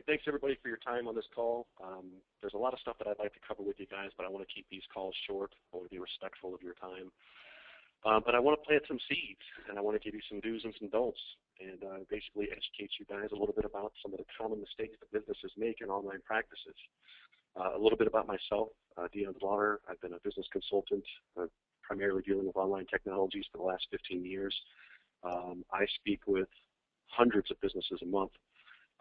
Thanks everybody for your time on this call. There's a lot of stuff that I'd like to cover with you guys, but I want to keep these calls short. I want to be respectful of your time. But I want to plant some seeds, and I want to give you some do's and some don'ts, and basically educate you guys a little bit about some of the common mistakes that businesses make in online practices. A little bit about myself, Dion's daughter. I've been a business consultant, primarily dealing with online technologies for the last 15 years. I speak with hundreds of businesses a month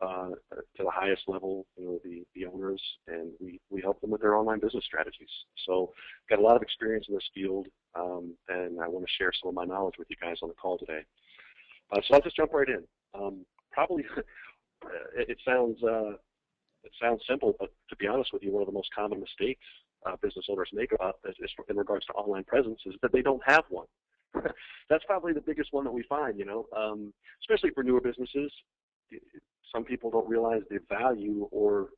to the highest level, the owners, and we help them with their online business strategies. So got a lot of experience in this field, and I want to share some of my knowledge with you guys on the call today. So I'll just jump right in. Probably it sounds simple, but to be honest with you, one of the most common mistakes business owners make about this is in regards to online presence is that they don't have one. That's probably the biggest one that we find, especially for newer businesses. Some people don't realize the value or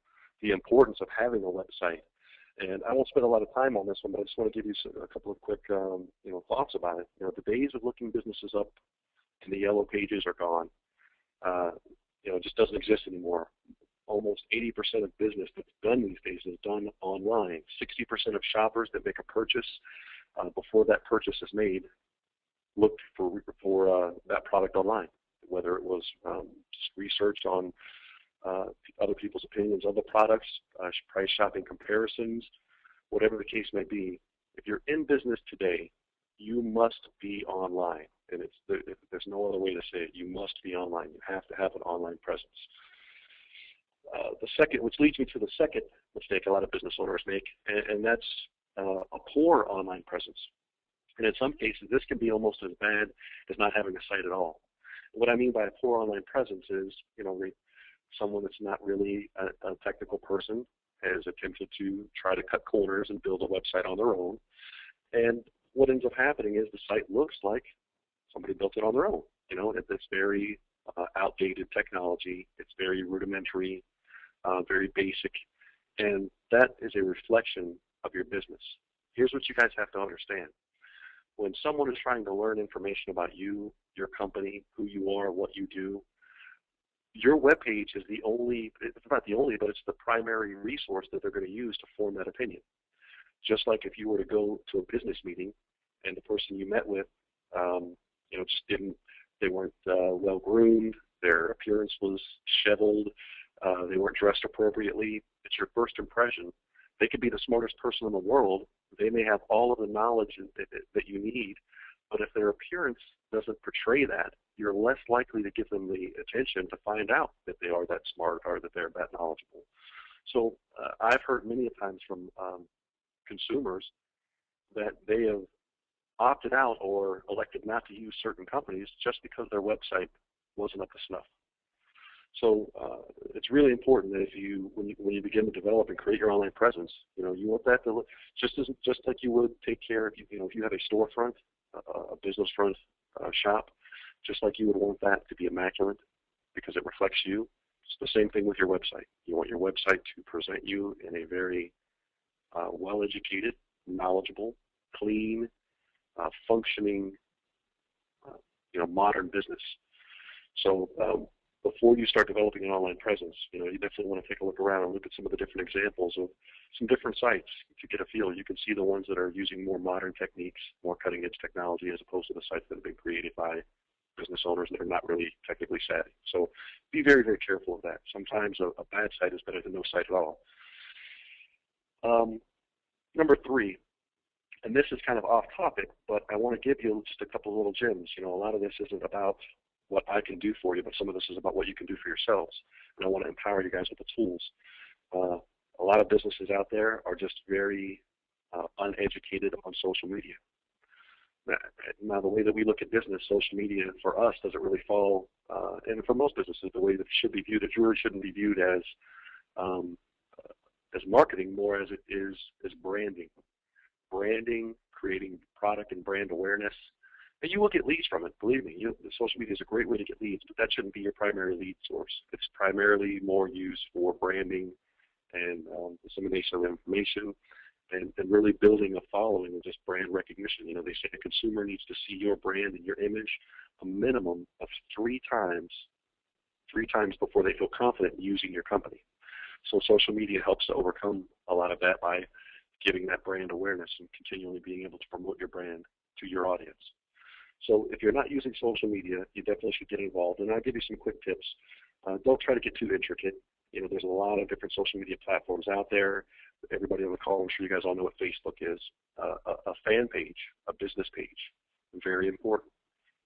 the importance of having a website. And I won't spend a lot of time on this one, but I just want to give you a couple of quick thoughts about it. The days of looking businesses up in the yellow pages are gone. It just doesn't exist anymore. Almost 80% of business that's done these days is done online. 60% of shoppers that make a purchase before that purchase is made looked for that product online, whether it was just research on other people's opinions of the products, price shopping comparisons, whatever the case may be. If you're in business today, you must be online, and there's no other way to say it. You must be online. You have to have an online presence. Which leads me to the second mistake a lot of business owners make, and that's a poor online presence. And in some cases, this can be almost as bad as not having a site at all. What I mean by a poor online presence is, someone that's not really a technical person has attempted to try to cut corners and build a website on their own. And what ends up happening is the site looks like somebody built it on their own. It's very outdated technology. It's very rudimentary, very basic. And that is a reflection of your business. Here's what you guys have to understand. When someone is trying to learn information about you, your company, who you are, what you do, your webpage is it's not the only, but it's the primary resource that they're going to use to form that opinion. Just like if you were to go to a business meeting and the person you met with, they weren't well groomed, their appearance was disheveled, they weren't dressed appropriately, it's your first impression. They could be the smartest person in the world. They may have all of the knowledge that you need, but if their appearance doesn't portray that, you're less likely to give them the attention to find out that they are that smart or that they're that knowledgeable. So I've heard many times from consumers that they have opted out or elected not to use certain companies just because their website wasn't up to snuff. So it's really important that when you begin to develop and create your online presence, you want that to look just like you would take care of if you have a storefront, a business front shop, just like you would want that to be immaculate because it reflects you. It's the same thing with your website. You want your website to present you in a very well-educated, knowledgeable, clean, functioning, modern business. So before you start developing an online presence, you definitely want to take a look around and look at some of the different examples of some different sites to get a feel. You can see the ones that are using more modern techniques, more cutting-edge technology, as opposed to the sites that have been created by business owners that are not really technically savvy. So be very, very careful of that. Sometimes a bad site is better than no site at all. Number 3, and this is kind of off topic, but I want to give you just a couple of little gems. A lot of this isn't about what I can do for you, but some of this is about what you can do for yourselves. And I want to empower you guys with the tools. A lot of businesses out there are just very uneducated on social media. Now, the way that we look at business, social media for us doesn't really fall, and for most businesses, the way that it should be viewed, it really shouldn't be viewed as marketing, more as it is as branding. Branding, creating product and brand awareness. And you will get leads from it, believe me. Social media is a great way to get leads, but that shouldn't be your primary lead source. It's primarily more used for branding and dissemination of information and really building a following and just brand recognition. They say the consumer needs to see your brand and your image a minimum of 3 times 3 times before they feel confident in using your company. So social media helps to overcome a lot of that by giving that brand awareness and continually being able to promote your brand to your audience. So if you're not using social media, you definitely should get involved. And I'll give you some quick tips. Don't try to get too intricate. There's a lot of different social media platforms out there. Everybody on the call, I'm sure you guys all know what Facebook is. A fan page, a business page, very important.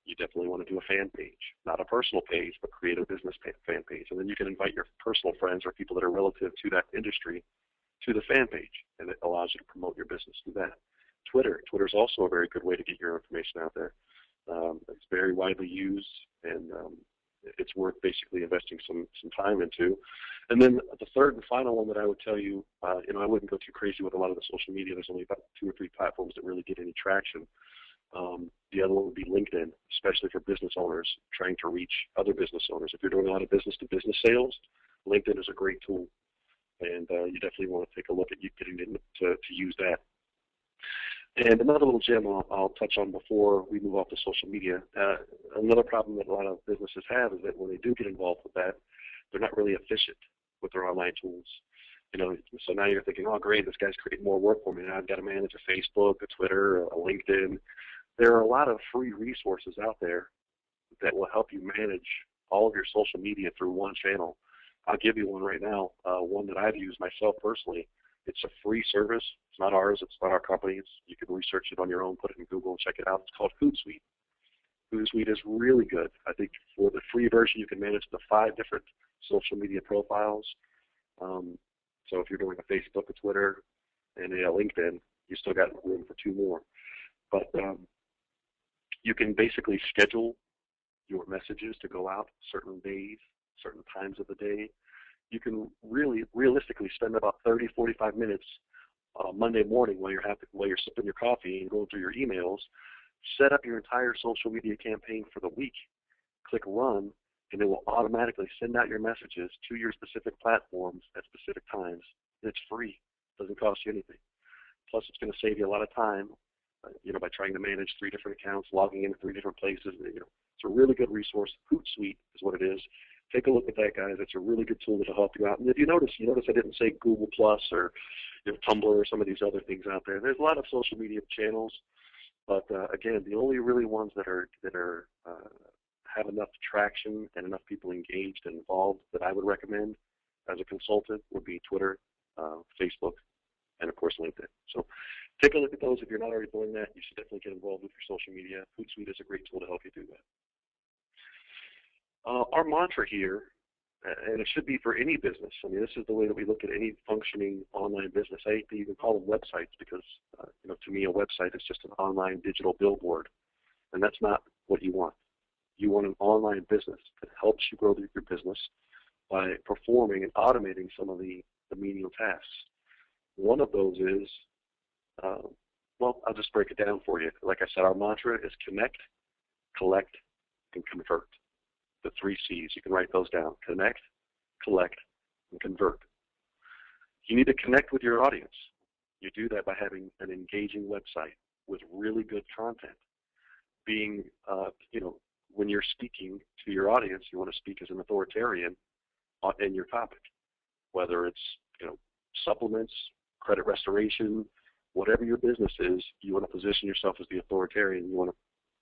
You definitely want to do a fan page, not a personal page, but create a business fan page. And then you can invite your personal friends or people that are relative to that industry to the fan page, and it allows you to promote your business through that. Twitter is also a very good way to get your information out there. It's very widely used, and it's worth basically investing some time into. And then the third and final one that I would tell you, I wouldn't go too crazy with a lot of the social media. There's only about 2 or 3 platforms that really get any traction. The other one would be LinkedIn, especially for business owners trying to reach other business owners. If you're doing a lot of business-to-business sales, LinkedIn is a great tool, and you definitely want to take a look at you getting to use that. And another little gem I'll touch on before we move off to social media. Another problem that a lot of businesses have is that when they do get involved with that, they're not really efficient with their online tools. So now you're thinking, oh, great, this guy's creating more work for me. Now I've got to manage a Facebook, a Twitter, a LinkedIn. There are a lot of free resources out there that will help you manage all of your social media through one channel. I'll give you one right now, one that I've used myself personally. It's a free service. It's not ours. It's not our company's. You can research it on your own, put it in Google, and check it out. It's called Hootsuite. Hootsuite is really good. I think for the free version, you can manage the 5 different social media profiles. So if you're doing a Facebook, a Twitter, and a LinkedIn, you still got room for 2 more. But you can basically schedule your messages to go out certain days, certain times of the day. You can really realistically spend about 30, 45 minutes Monday morning while you're sipping your coffee and going through your emails, set up your entire social media campaign for the week, click run, and it will automatically send out your messages to your specific platforms at specific times. And it's free. It doesn't cost you anything. Plus, it's going to save you a lot of time, by trying to manage 3 different accounts, logging into 3 different places. It's a really good resource. Hootsuite is what it is. Take a look at that, guys. It's a really good tool that'll help you out. And if you notice I didn't say Google Plus or Tumblr or some of these other things out there. There's a lot of social media channels, but again, the only really ones that are have enough traction and enough people engaged and involved that I would recommend as a consultant would be Twitter, Facebook, and of course LinkedIn. So take a look at those. If you're not already doing that, you should definitely get involved with your social media. Hootsuite is a great tool to help you do that. Our mantra here, and it should be for any business. I mean, this is the way that we look at any functioning online business. I hate to even call them websites because, to me, a website is just an online digital billboard, and that's not what you want. You want an online business that helps you grow your business by performing and automating some of the menial tasks. One of those is, I'll just break it down for you. Like I said, our mantra is connect, collect, and convert. The 3 C's. You can write those down. Connect, collect, and convert. You need to connect with your audience. You do that by having an engaging website with really good content. Being, when you're speaking to your audience, you want to speak as an authoritarian in your topic, whether it's, supplements, credit restoration, whatever your business is, you want to position yourself as the authoritarian. You want to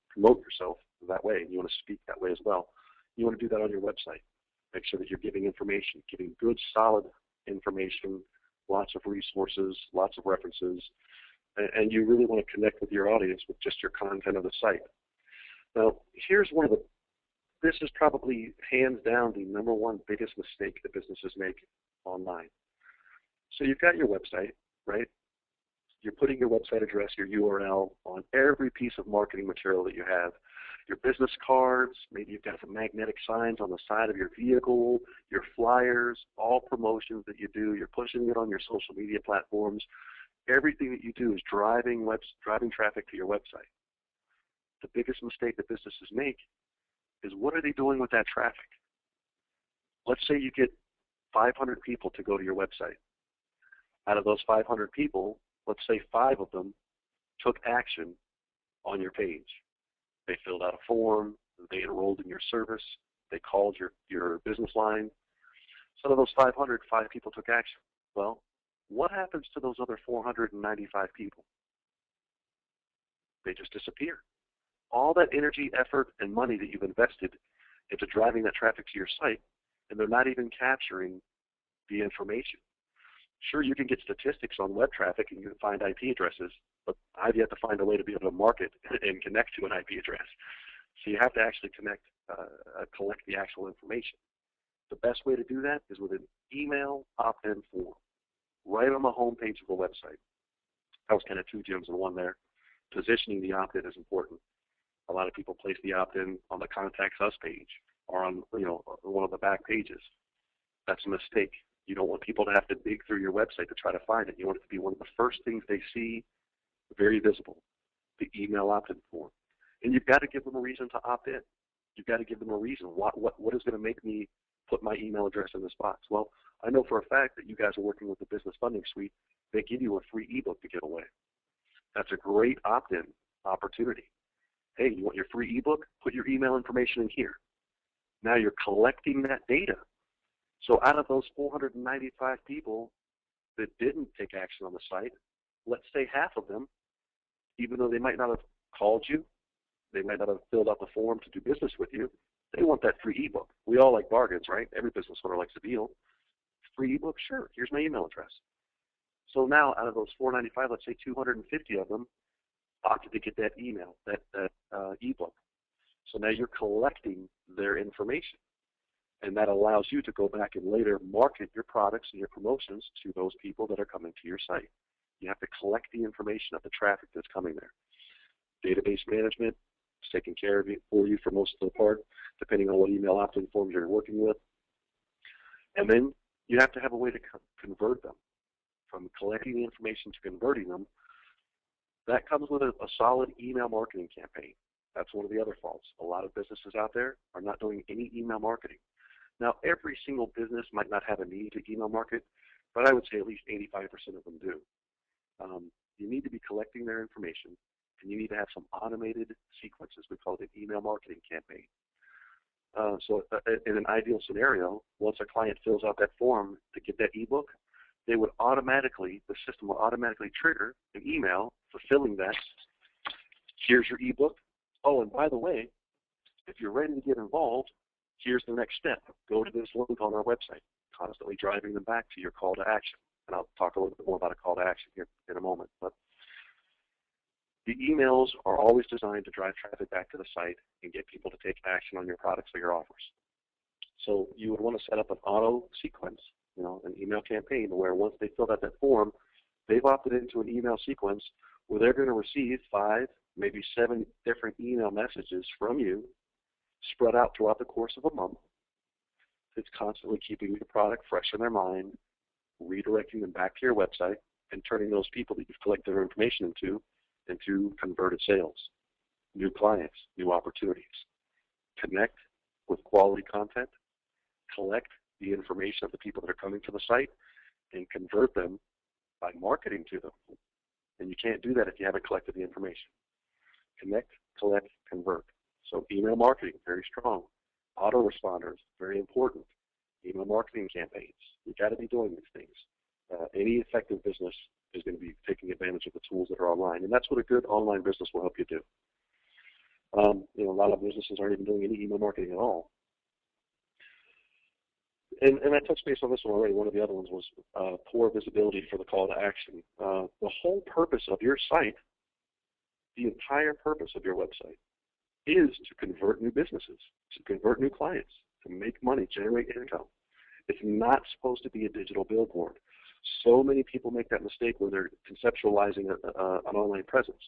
promote yourself that way, and you want to speak that way as well. You want to do that on your website. Make sure that you're giving information, giving good, solid information, lots of resources, lots of references, and you really want to connect with your audience with just your content of the site. Now, here's this is probably hands down the number 1 biggest mistake that businesses make online. So you've got your website, right? You're putting your website address, your URL on every piece of marketing material that you have. Your business cards, maybe you've got some magnetic signs on the side of your vehicle, your flyers, all promotions that you do. You're pushing it on your social media platforms. Everything that you do is driving traffic to your website. The biggest mistake that businesses make is what are they doing with that traffic? Let's say you get 500 people to go to your website. Out of those 500 people, let's say 5 of them took action on your page. They filled out a form, they enrolled in your service, They called your business line. So of those 500, 5 people took action. Well, what happens to those other 495 people? They just disappear. All that energy, effort, and money that you've invested into driving that traffic to your site, and they're not even capturing the information. Sure, you can get statistics on web traffic and you can find IP addresses, but I've yet to find a way to be able to market and connect to an IP address. So you have to actually collect the actual information. The best way to do that is with an email opt-in form right on the home page of the website. That was kind of 2 gems in one there. Positioning the opt-in is important. A lot of people place the opt-in on the Contact Us page or on one of the back pages. That's a mistake. You don't want people to have to dig through your website to try to find it. You want it to be one of the first things they see, very visible, the email opt-in form. And you've got to give them a reason to opt in. You've got to give them a reason. What is going to make me put my email address in this box? Well, I know for a fact that you guys are working with the Business Funding Suite. They give you a free ebook to give away. That's a great opt-in opportunity. Hey, you want your free ebook? Put your email information in here. Now you're collecting that data. So out of those 495 people that didn't take action on the site, let's say half of them, even though they might not have called you, they might not have filled out the form to do business with you, they want that free ebook. We all like bargains, right? Every business owner likes a deal. Free ebook? Sure. Here's my email address. So now out of those 495, let's say 250 of them opted to get that email, that ebook. So now you're collecting their information. And that allows you to go back and later market your products and your promotions to those people that are coming to your site. You have to collect the information of the traffic that's coming there. Database management is taking care of it for you for most of the part, depending on what email opt-in forms you're working with. And then you have to have a way to convert them. From collecting the information to converting them, that comes with a solid email marketing campaign. That's one of the other faults. A lot of businesses out there are not doing any email marketing. Now, every single business might not have a need to email market, but I would say at least 85% of them do. You need to be collecting their information, and you need to have some automated sequences. We call it an email marketing campaign. So in an ideal scenario, once a client fills out that form to get that ebook, the system will automatically trigger an email fulfilling that. Here's your ebook. Oh, and by the way, if you're ready to get involved, here's the next step. Go to this link on our website, constantly driving them back to your call to action. And I'll talk a little bit more about a call to action here in a moment. But the emails are always designed to drive traffic back to the site and get people to take action on your products or your offers. So you would want to set up an auto sequence, an email campaign where once they fill out that form, they've opted into an email sequence where they're going to receive 5, maybe 7 different email messages from you spread out throughout the course of a month. It's constantly keeping your product fresh in their mind, redirecting them back to your website, and turning those people that you've collected their information into converted sales, new clients, new opportunities. Connect with quality content, collect the information of the people that are coming to the site, and convert them by marketing to them. And you can't do that if you haven't collected the information. Connect, collect, convert. So email marketing, very strong. Autoresponders, very important. Email marketing campaigns. You've got to be doing these things. Any effective business is going to be taking advantage of the tools that are online, and that's what a good online business will help you do. A lot of businesses aren't even doing any email marketing at all. And I touched base on this one already. One of the other ones was poor visibility for the call to action. The whole purpose of your site, the entire purpose of your website, is to convert new businesses, to convert new clients, to make money, generate income. It's not supposed to be a digital billboard. So many people make that mistake when they're conceptualizing an online presence.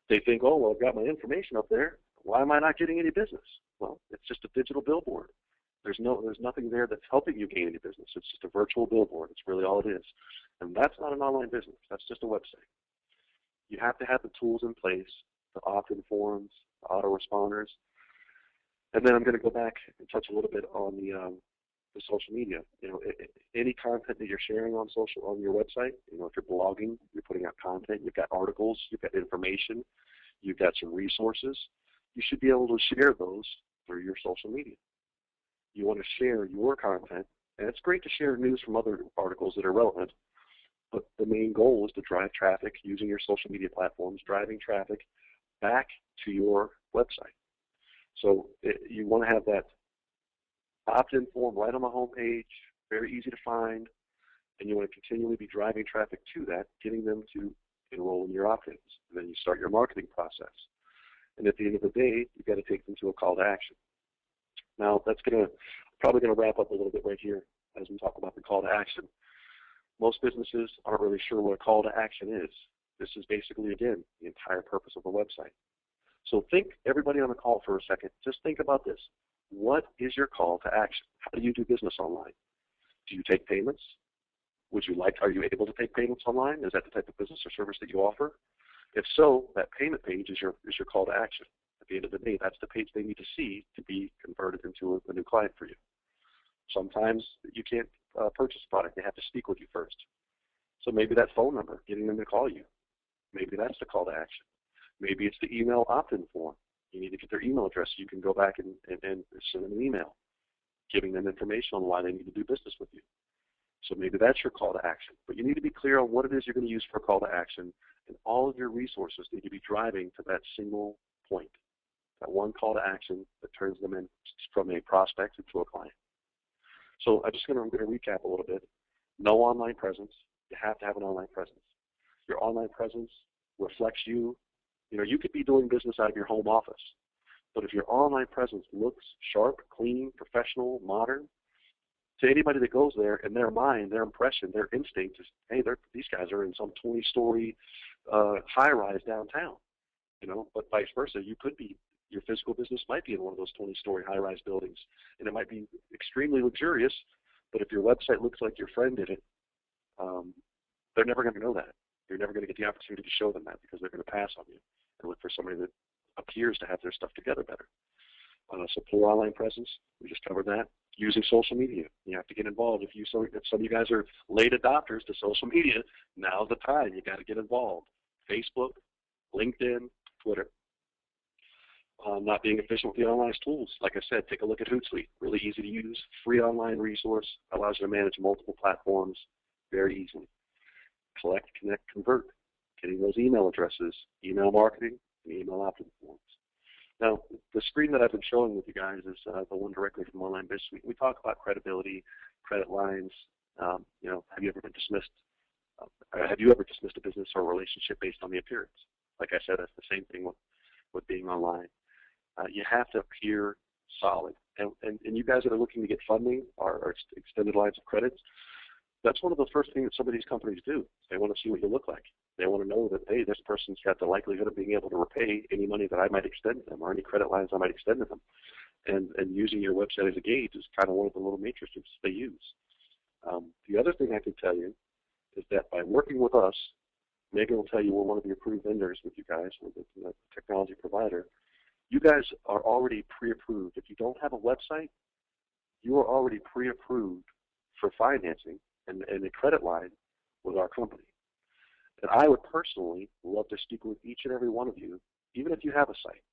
They think, oh, well, I've got my information up there. Why am I not getting any business? Well, it's just a digital billboard. There's nothing there that's helping you gain any business. It's just a virtual billboard. It's really all it is. And that's not an online business. That's just a website. You have to have the tools in place, the opt-in forms, the autoresponders. And then I'm going to go back and touch a little bit on the social media. Any content that you're sharing on your website, if you're blogging, you're putting out content, you've got articles, you've got information, you've got some resources, you should be able to share those through your social media. You want to share your content, and it's great to share news from other articles that are relevant, but the main goal is to drive traffic using your social media platforms, driving traffic back to your website. So you want to have that opt-in form right on the home page, very easy to find, and you want to continually be driving traffic to that, getting them to enroll in your opt-ins. And then you start your marketing process. And at the end of the day, you've got to take them to a call to action. Now, that's probably going to wrap up a little bit right here as we talk about the call to action. Most businesses aren't really sure what a call to action is. This is basically, again, the entire purpose of a website. So think, everybody on the call for a second, just think about this. What is your call to action? How do you do business online? Do you take payments? Are you able to take payments online? Is that the type of business or service that you offer? If so, that payment page is your call to action. At the end of the day, that's the page they need to see to be converted into a new client for you. Sometimes you can't purchase a product. They have to speak with you first. So maybe that phone number, getting them to call you. Maybe that's the call to action. Maybe it's the email opt-in form. You need to get their email address so you can go back and send them an email, giving them information on why they need to do business with you. So maybe that's your call to action. But you need to be clear on what it is you're going to use for a call to action, and all of your resources need to be driving to that single point, that one call to action that turns them in from a prospect into a client. So I'm going to recap a little bit. No online presence. You have to have an online presence. Your online presence reflects you. You could be doing business out of your home office, but if your online presence looks sharp, clean, professional, modern, to anybody that goes there, in their mind, their impression, their instinct is, hey, these guys are in some 20-story high-rise downtown. But vice versa, your physical business might be in one of those 20-story high-rise buildings, and it might be extremely luxurious, but if your website looks like your friend did it, they're never going to know that. You're never going to get the opportunity to show them that because they're going to pass on you and look for somebody that appears to have their stuff together better. So poor online presence, we just covered that. Using social media, you have to get involved. If some of you guys are late adopters to social media, now's the time. You got to get involved. Facebook, LinkedIn, Twitter. Not being efficient with the online tools. Like I said, take a look at Hootsuite. Really easy to use, free online resource, allows you to manage multiple platforms very easily. Collect, connect, convert. Getting those email addresses, email marketing, and email opt-in forms. Now, the screen that I've been showing with you guys is the one directly from Online Biz Suite. We talk about credibility, credit lines. Have you ever been dismissed? Have you ever dismissed a business or a relationship based on the appearance? Like I said, that's the same thing with being online. You have to appear solid. And you guys that are looking to get funding or extended lines of credit, that's one of the first things that some of these companies do. They want to see what you look like. They want to know that, hey, this person's got the likelihood of being able to repay any money that I might extend to them or any credit lines I might extend to them. And using your website as a gauge is kind of one of the little matrices they use. The other thing I can tell you is that by working with us, Megan will tell you we're one of the approved vendors with you guys, with the technology provider. You guys are already pre-approved. If you don't have a website, you are already pre-approved for financing and a credit line with our company. And I would personally love to speak with each and every one of you, even if you have a site.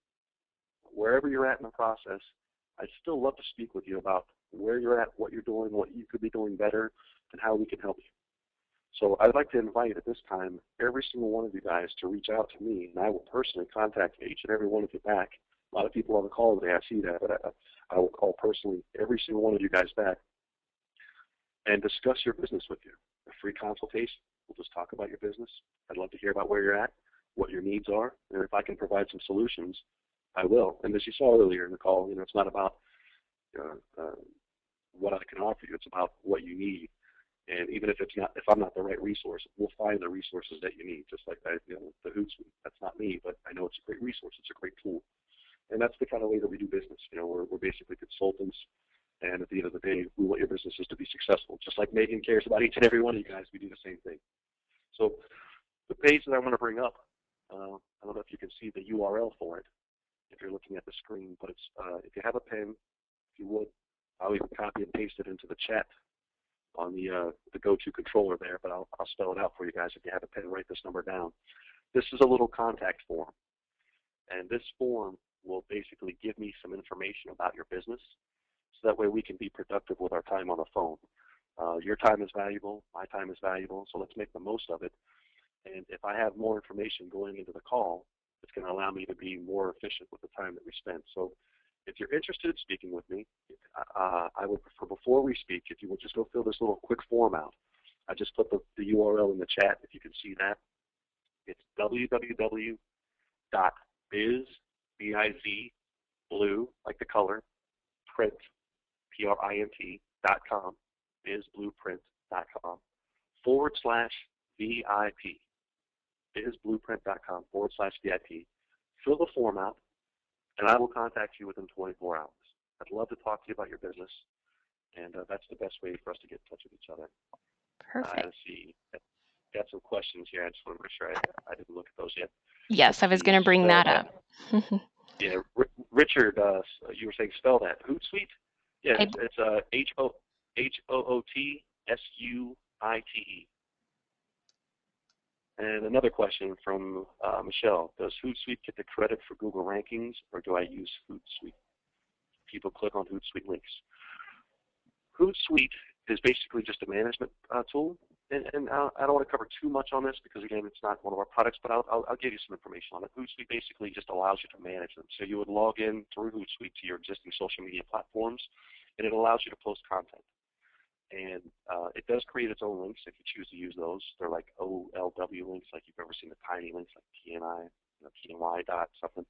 Wherever you're at in the process, I'd still love to speak with you about where you're at, what you're doing, what you could be doing better, and how we can help you. So I'd like to invite at this time every single one of you guys to reach out to me, and I will personally contact each and every one of you back. A lot of people on the call today, I see that, but I will call personally every single one of you guys back and discuss your business with you. A free consultation. We'll just talk about your business. I'd love to hear about where you're at, what your needs are, and if I can provide some solutions, I will. And as you saw earlier in the call, it's not about what I can offer you. It's about what you need. And even if I'm not the right resource, we'll find the resources that you need. Just like that, the Hootsuite. That's not me, but I know it's a great resource. It's a great tool. And that's the kind of way that we do business. We're basically consultants. And at the end of the day, we want your businesses to be successful. Just like Megan cares about each and every one of you guys, we do the same thing. So the page that I want to bring up, I don't know if you can see the URL for it if you're looking at the screen, but it's if you have a pen, if you would, I'll even copy and paste it into the chat on the go-to controller there, but I'll spell it out for you guys. If you have a pen, write this number down. This is a little contact form, and this form will basically give me some information about your business. so that way we can be productive with our time on the phone. Your time is valuable, my time is valuable, so let's make the most of it. And if I have more information going into the call, it's going to allow me to be more efficient with the time that we spend. So if you're interested in speaking with me, I would prefer before we speak, if you would just go fill this little quick form out. I just put the URL in the chat if you can see that. It's www.biz, B-I-Z, blue, like the color, print, Print.com, bizblueprint.com, /VIP, bizblueprint.com /VIP. Fill the form out, and I will contact you within 24 hours. I'd love to talk to you about your business, and that's the best way for us to get in touch with each other. Perfect. Let's see. Got some questions here. I just want to make sure I didn't look at those yet. Yes, I was going to bring that up. Yeah, Richard, you were saying spell that. Hootsuite? Yeah, it's HOOTSUITE. And another question from Michelle. Does Hootsuite get the credit for Google rankings, or do I use Hootsuite? People click on Hootsuite links. Hootsuite is basically just a management tool. And I don't want to cover too much on this because, again, it's not one of our products, but I'll give you some information on it. Hootsuite basically just allows you to manage them. So you would log in through Hootsuite to your existing social media platforms, and it allows you to post content. And it does create its own links if you choose to use those. They're like OLW links, like you've ever seen the tiny links, like TNI, TNY dot something.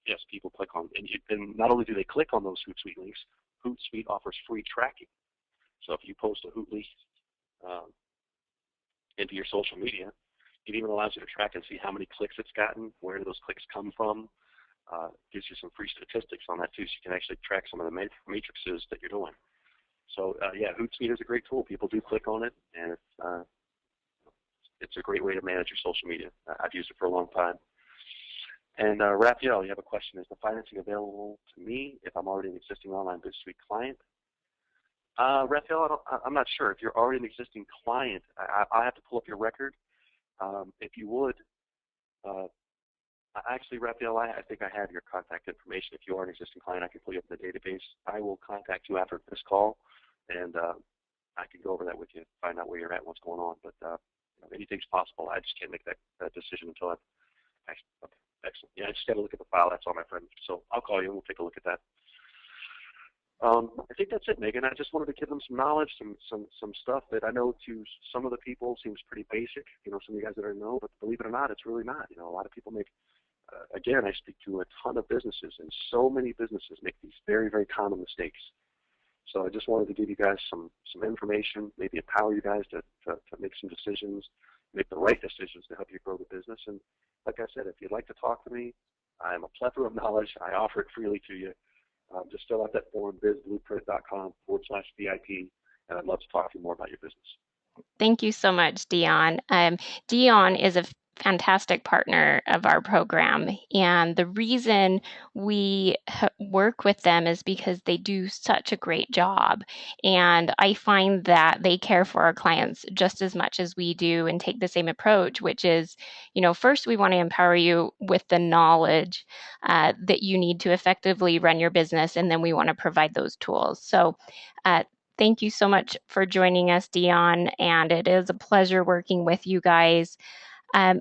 Yes, people click on, and not only do they click on those Hootsuite links, Hootsuite offers free tracking. So if you post a Hoot link into your social media, it even allows you to track and see how many clicks it's gotten, where do those clicks come from. Gives you some free statistics on that too, so you can actually track some of the matrices that you're doing. So yeah, Hootsuite is a great tool. People do click on it, and it's a great way to manage your social media. I've used it for a long time. And Raphael, you have a question. Is the financing available to me if I'm already an existing online BizSuite client? Raphael, I'm not sure. If you're already an existing client, I have to pull up your record. If you would, actually, Raphael, I think I have your contact information. If you are an existing client, I can pull you up in the database. I will contact you after this call, and I can go over that with you, find out where you're at and what's going on. But anything's possible. I just can't make that decision until I've actually. Okay, excellent. Yeah, I just got to look at the file. That's all, my friend. So I'll call you and we'll take a look at that. I think that's it, Megan. I just wanted to give them some knowledge, some stuff that I know to some of the people seems pretty basic. Some of you guys that I know, but believe it or not, it's really not. A lot of people make. Again, I speak to a ton of businesses, and so many businesses make these very, very common mistakes. So I just wanted to give you guys some information, maybe empower you guys to make some decisions, make the right decisions to help you grow the business. And like I said, if you'd like to talk to me, I'm a plethora of knowledge. I offer it freely to you. Just fill out that form, bizblueprint.com /VIP, and I'd love to talk to you more about your business. Thank you so much, Dion. Dion is a fantastic partner of our program, and the reason we work with them is because they do such a great job, and I find that they care for our clients just as much as we do and take the same approach, which is, first we want to empower you with the knowledge that you need to effectively run your business, and then we want to provide those tools. So thank you so much for joining us, Dion, and it is a pleasure working with you guys.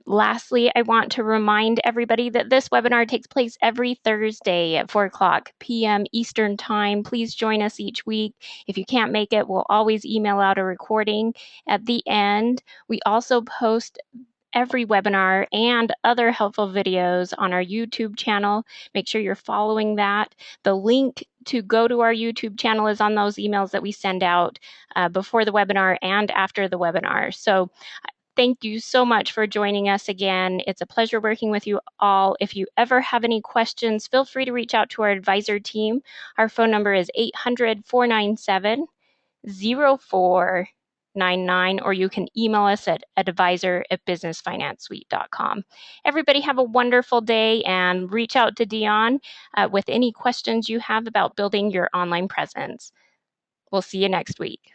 Lastly, I want to remind everybody that this webinar takes place every Thursday at 4 p.m. Eastern Time. Please join us each week. If you can't make it, we'll always email out a recording at the end. We also post every webinar and other helpful videos on our YouTube channel. Make sure you're following that. The link to go to our YouTube channel is on those emails that we send out before the webinar and after the webinar. So thank you so much for joining us again. It's a pleasure working with you all. If you ever have any questions, feel free to reach out to our advisor team. Our phone number is 800-497-0499, or you can email us at advisor@businessfinancesuite.com. Everybody have a wonderful day, and reach out to Dion with any questions you have about building your online presence. We'll see you next week.